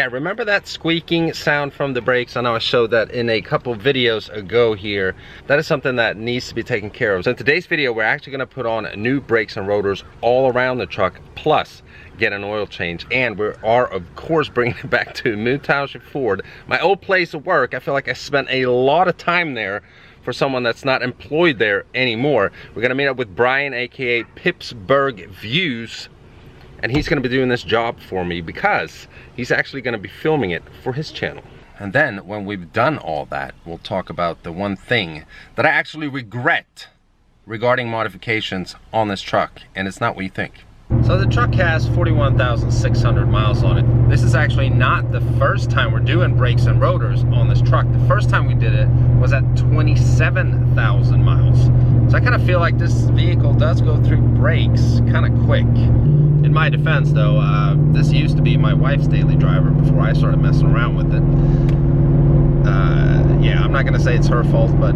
Yeah, remember that squeaking sound from the brakes? I know I showed that in a couple videos ago here. That is something that needs to be taken care of. So in today's video, we're actually gonna put on new brakes and rotors all around the truck, plus get an oil change. And we are, of course, bringing it back to New Township Ford, my old place of work. I feel like I spent a lot of time there for someone that's not employed there anymore. We're gonna meet up with Brian, aka Pipsburgh Views, and he's gonna be doing this job for me because he's actually gonna be filming it for his channel. And then when we've done all that, we'll talk about the one thing that I actually regret regarding modifications on this truck, and it's not what you think. So the truck has 41,600 miles on it. This is actually not the first time we're doing brakes and rotors on this truck. The first time we did it was at 27,000 miles. So I kind of feel like this vehicle does go through brakes kind of quick. In my defense though, this used to be my wife's daily driver before I started messing around with it. Yeah, I'm not gonna say it's her fault, but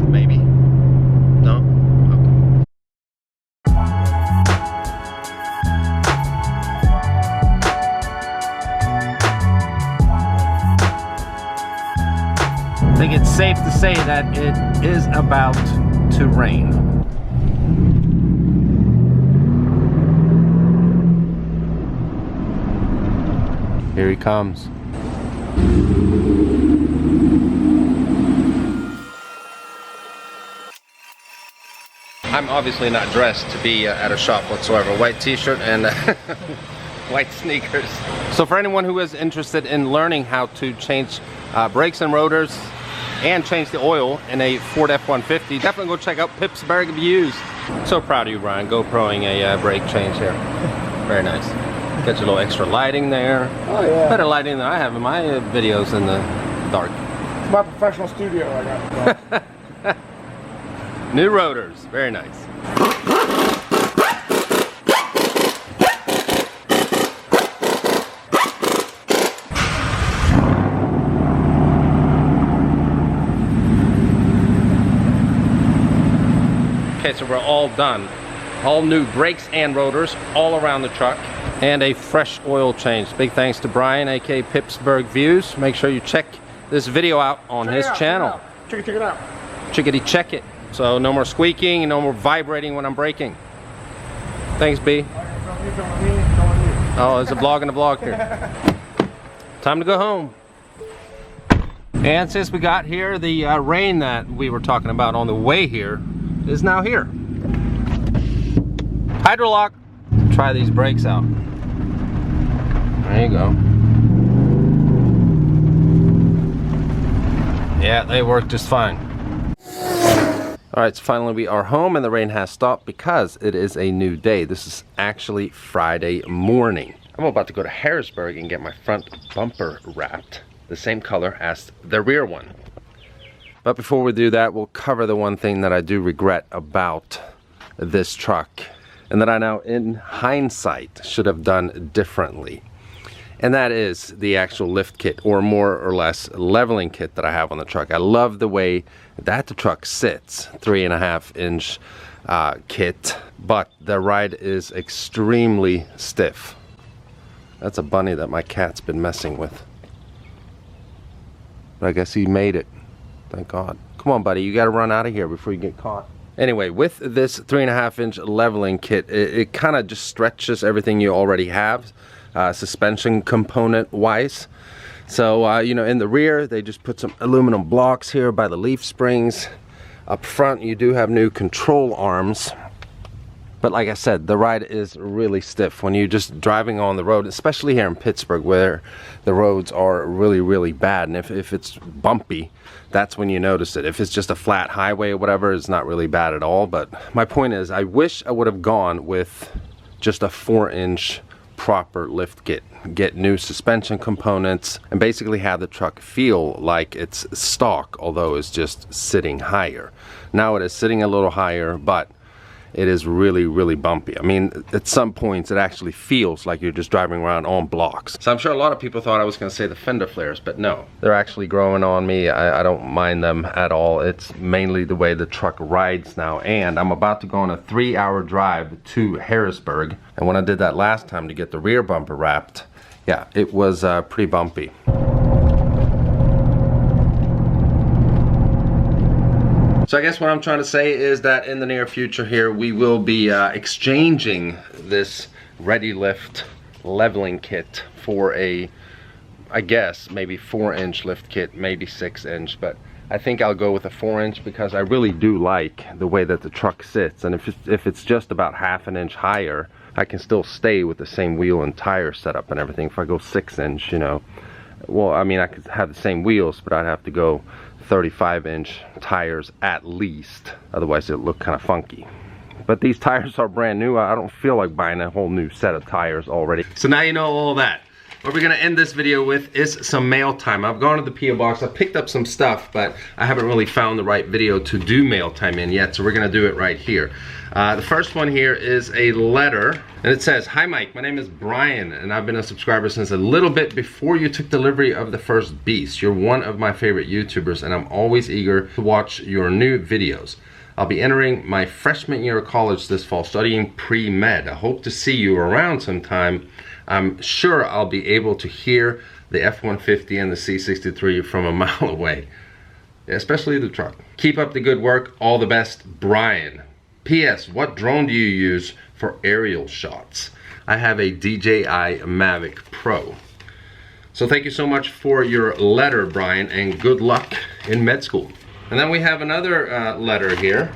maybe. No? Okay. I think it's safe to say that it is about to rain. Here he comes. I'm obviously not dressed to be at a shop whatsoever. White t-shirt and white sneakers. So for anyone who is interested in learning how to change brakes and rotors and change the oil in a Ford F-150, definitely go check out Pipsburgh Views. So proud of you, Brian, GoProing a brake change here. Very nice. Get your little extra lighting there. Oh yeah. Better lighting than I have in my videos in the dark. It's my professional studio I got. New rotors, very nice. Okay, so we're all done. All new brakes and rotors all around the truck. And a fresh oil change. Big thanks to Brian, aka Pipsburgh Views. Make sure you check this video out on his channel. Check it out. Chickadee check it. So no more squeaking, no more vibrating when I'm braking. Thanks, B. Oh, there's a vlog in the vlog here. Time to go home. And since we got here, the rain that we were talking about on the way here is now here. Hydrolock. Try these brakes out. There you go. Yeah, they work just fine. Alright, so finally we are home and the rain has stopped because it is a new day. This is actually Friday morning. I'm about to go to Harrisburg and get my front bumper wrapped the same color as the rear one. But before we do that, we'll cover the one thing that I do regret about this truck, and that I now, in hindsight, should have done differently. And that is the actual lift kit, or more or less leveling kit that I have on the truck. I love the way that the truck sits, 3.5 inch kit, but the ride is extremely stiff. That's a bunny that my cat's been messing with. But I guess he made it, thank God. Come on, buddy, you gotta run out of here before you get caught. Anyway, with this 3.5 inch leveling kit, it kind of just stretches everything you already have, suspension component wise. So, you know, in the rear, they just put some aluminum blocks here by the leaf springs. Up front, you do have new control arms. But like I said, the ride is really stiff when you're just driving on the road, especially here in Pittsburgh where the roads are really, really bad. And if it's bumpy, that's when you notice it. If it's just a flat highway or whatever, it's not really bad at all. But my point is, I wish I would have gone with just a 4-inch proper lift kit. Get new suspension components and basically have the truck feel like it's stock, although it's just sitting higher. Now it is sitting a little higher, but it is really, really bumpy. I mean, at some points it actually feels like you're just driving around on blocks. So I'm sure a lot of people thought I was gonna say the fender flares, but no. They're actually growing on me. I don't mind them at all. It's mainly the way the truck rides now. And I'm about to go on a 3-hour drive to Harrisburg. And when I did that last time to get the rear bumper wrapped, yeah, it was pretty bumpy. So I guess what I'm trying to say is that in the near future here, we will be exchanging this Ready Lift leveling kit for a, I guess, maybe 4-inch lift kit, maybe 6-inch, but I think I'll go with a 4-inch because I really do like the way that the truck sits. And if it's just about half an inch higher, I can still stay with the same wheel and tire setup and everything. If I go 6-inch, you know, well, I mean, I could have the same wheels, but I'd have to go 35-inch tires at least. Otherwise, it'll look kind of funky. But these tires are brand new. I don't feel like buying a whole new set of tires already. So now you know all that. What we're gonna end this video with is some mail time. I've gone to the PO Box, I've picked up some stuff, but I haven't really found the right video to do mail time in yet, so we're gonna do it right here. The first one here is a letter, and it says, "Hi Mike, my name is Brian, and I've been a subscriber since a little bit before you took delivery of the first Beast. You're one of my favorite YouTubers, and I'm always eager to watch your new videos. I'll be entering my freshman year of college this fall, studying pre-med. I hope to see you around sometime. I'm sure I'll be able to hear the F150 and the C63 from a mile away, especially the truck. Keep up the good work. All the best, Brian. P.S. What drone do you use for aerial shots? I have a DJI Mavic Pro." So thank you so much for your letter, Brian, and good luck in med school. And then we have another letter here.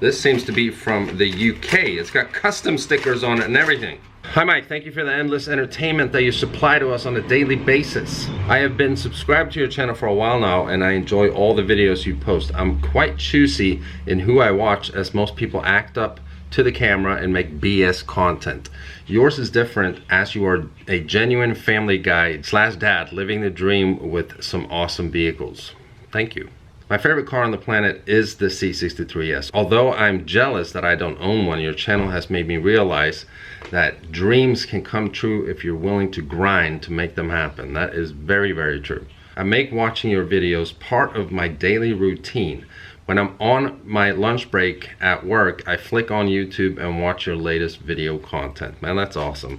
This seems to be from the UK. It's got custom stickers on it and everything. "Hi Mike, thank you for the endless entertainment that you supply to us on a daily basis. I have been subscribed to your channel for a while now, and I enjoy all the videos you post. I'm quite choosy in who I watch, as most people act up to the camera and make BS content. Yours is different, as you are a genuine family guy / dad living the dream with some awesome vehicles. Thank you. My favorite car on the planet is the C63S. Although I'm jealous that I don't own one, your channel has made me realize that dreams can come true if you're willing to grind to make them happen. That is very, very true. I make watching your videos part of my daily routine. When I'm on my lunch break at work, I flick on YouTube and watch your latest video content." Man, that's awesome.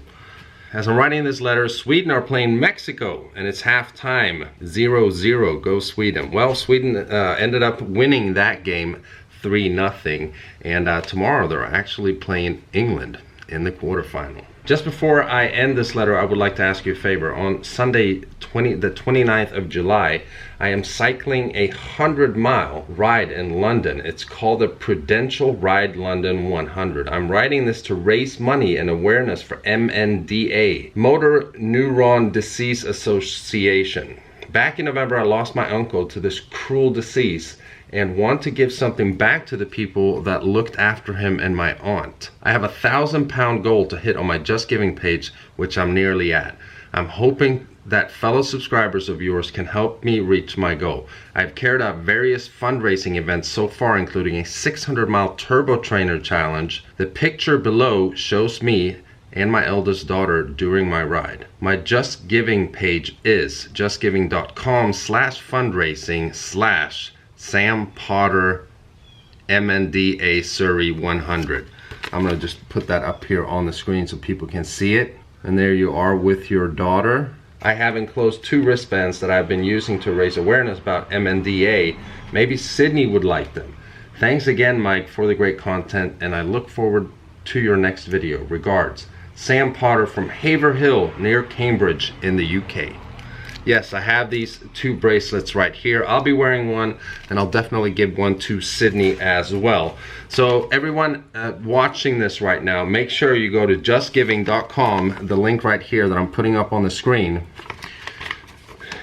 "As I'm writing this letter, Sweden are playing Mexico, and it's halftime. 0-0, go Sweden." Well, Sweden ended up winning that game 3-0, and tomorrow they're actually playing England in the quarterfinal. Just before I end this letter, I would like to ask you a favor. On Sunday, the 29th of July, I am cycling a 100-mile ride in London. It's called the Prudential Ride London 100. I'm riding this to raise money and awareness for MNDA, Motor Neuron Disease Association. Back in November, I lost my uncle to this cruel disease and want to give something back to the people that looked after him and my aunt. I have a £1,000 goal to hit on my Just Giving page, which I'm nearly at. I'm hoping that fellow subscribers of yours can help me reach my goal. I've carried out various fundraising events so far, including a 600-mile turbo trainer challenge. The picture below shows me and my eldest daughter during my ride. My Just Giving page is justgiving.com/fundraising/ Sam Potter MNDA Surrey 100. I'm gonna just put that up here on the screen so people can see it. And there you are with your daughter. I have enclosed 2 wristbands that I've been using to raise awareness about MNDA. Maybe Sydney would like them. Thanks again, Mike, for the great content, and I look forward to your next video. Regards, Sam Potter from Haverhill near Cambridge in the UK. Yes, I have these 2 bracelets right here. I'll be wearing one, and I'll definitely give one to Sydney as well. So everyone watching this right now, make sure you go to justgiving.com, the link right here that I'm putting up on the screen.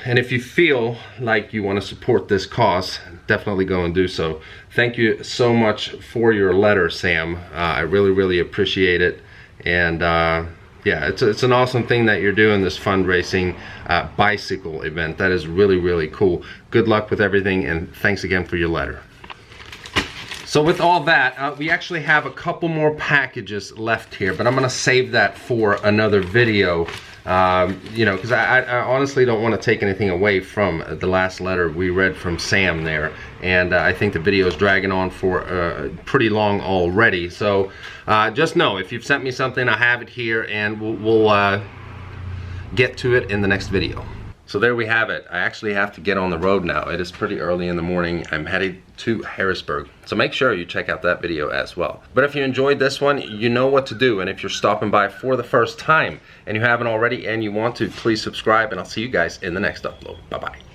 And if you feel like you want to support this cause, definitely go and do so. Thank you so much for your letter, Sam. I really, really appreciate it. And yeah, it's an awesome thing that you're doing, this fundraising bicycle event. That is really, really cool. Good luck with everything, and thanks again for your letter. So with all that, we actually have a couple more packages left here, but I'm gonna save that for another video. You know, because I honestly don't want to take anything away from the last letter we read from Sam there, and I think the video is dragging on for pretty long already. So just know, if you've sent me something, I have it here, and we'll get to it in the next video. So there we have it. I actually have to get on the road now. It is pretty early in the morning. I'm headed to Harrisburg. So make sure you check out that video as well. But if you enjoyed this one, you know what to do. And if you're stopping by for the first time and you haven't already and you want to, please subscribe, and I'll see you guys in the next upload. Bye-bye.